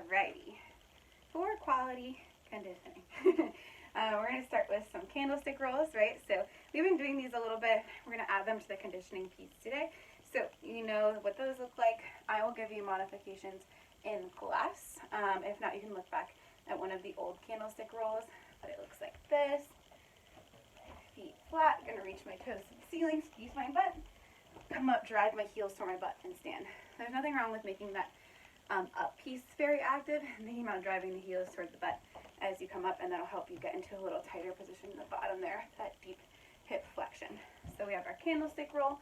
Alrighty, for quality conditioning. We're going to start with some candlestick rolls, right? So we've been doing these a little bit. We're going to add them to the conditioning piece today. So you know what those look like. I will give you modifications in class. If not, you can look back at one of the old candlestick rolls, but it looks like this. Feet flat, going to reach my toes to the ceiling, squeeze my butt, come up, drive my heels toward my butt, and stand. There's nothing wrong with making that up piece very active and thinking about driving the heels toward the butt as you come up, and that'll help you get into a little tighter position in the bottom there, that deep hip flexion. So we have our candlestick roll.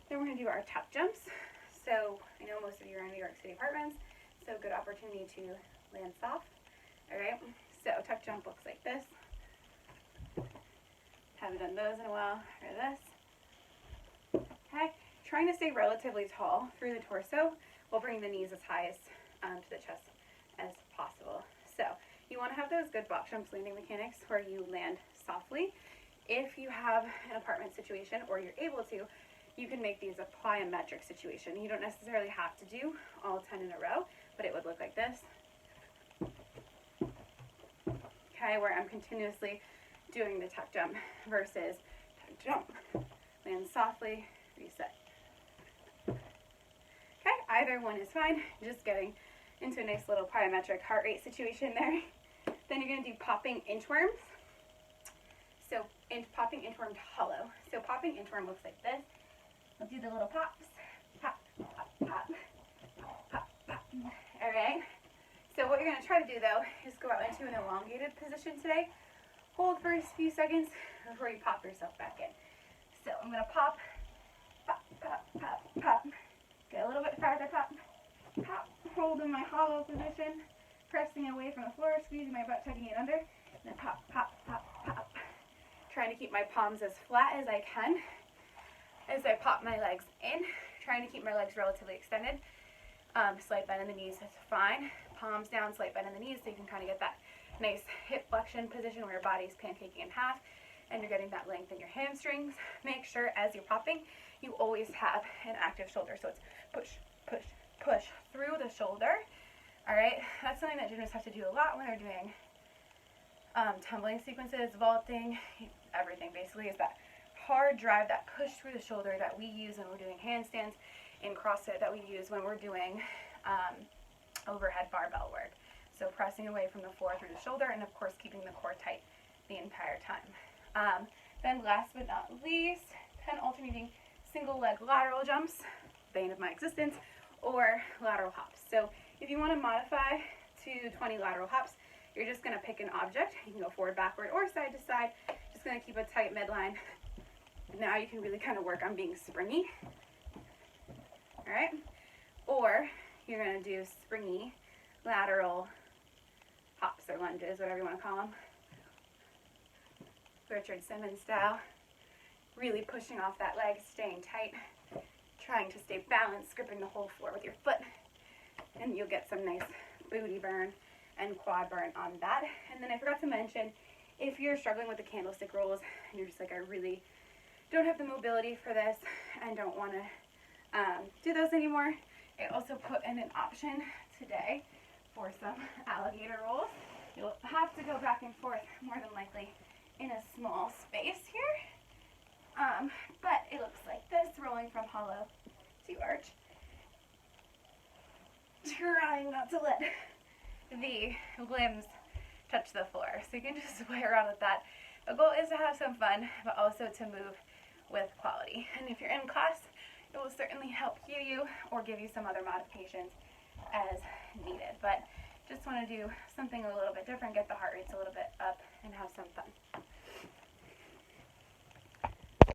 Then we're going to do our tuck jumps. So I know most of you are in New York City apartments, so good opportunity to land soft. All right, so tuck jump looks like this. Haven't done those in a while, or this. Okay, trying to stay relatively tall through the torso while bringing the knees as high as to the chest as possible. So you want to have those good box jumps landing mechanics where you land softly. If you have an apartment situation or you're able to, you can make these a plyometric situation. You don't necessarily have to do all 10 in a row, but it would look like this. Okay, where I'm continuously doing the tuck jump versus tuck jump. Land softly, reset. Okay, either one is fine. Just getting into a nice little plyometric heart rate situation there. Then you're going to do popping inchworms. So popping inchworm to hollow. So popping inchworm looks like this. We'll do the little pops. Pop, pop, pop, pop, pop. All right. So what you're going to try to do, though, is go out into an elongated position today. Hold for a few seconds before you pop yourself back in. So I'm going to pop, pop, pop, pop, pop. Get a little bit farther, pop, pop. Hold in my hollow position, pressing away from the floor, squeezing my butt, tucking it under, and then pop, pop, pop, pop. Trying to keep my palms as flat as I can as I pop my legs in, trying to keep my legs relatively extended. Slight bend in the knees is fine. Palms down, slight bend in the knees so you can kind of get that nice hip flexion position where your body's pancaking in half and you're getting that length in your hamstrings. Make sure as you're popping, you always have an active shoulder. So it's push, push, push through the shoulder. All right, that's something that gymnasts have to do a lot when they're doing tumbling sequences, vaulting, everything basically is that hard drive, that push through the shoulder that we use when we're doing handstands in CrossFit, that we use when we're doing overhead barbell work. So pressing away from the floor through the shoulder and of course keeping the core tight the entire time. Then last but not least, 10 alternating single leg lateral jumps, bane of my existence, or lateral hops. So if you want to modify to 20 lateral hops, you're just going to pick an object. You can go forward, backward, or side to side. Just going to keep a tight midline. Now you can really kind of work on being springy. All right? Or you're going to do springy lateral hops or lunges, whatever you want to call them. Richard Simmons style. Really pushing off that leg, staying tight, trying to stay balanced, gripping the whole floor with your foot, and you'll get some nice booty burn and quad burn on that. And then I forgot to mention, if you're struggling with the candlestick rolls and you're just like, I really don't have the mobility for this and don't want to do those anymore, I also put in an option today for some alligator rolls. You'll have to go back and forth more than likely in a small space here. But it looks like this, rolling from hollow to arch. Trying not to let the limbs touch the floor. So you can just play around with that. The goal is to have some fun, but also to move with quality. And if you're in class, it will certainly help cue you or give you some other modifications as needed. But just want to do something a little bit different, get the heart rates a little bit up, and have some fun.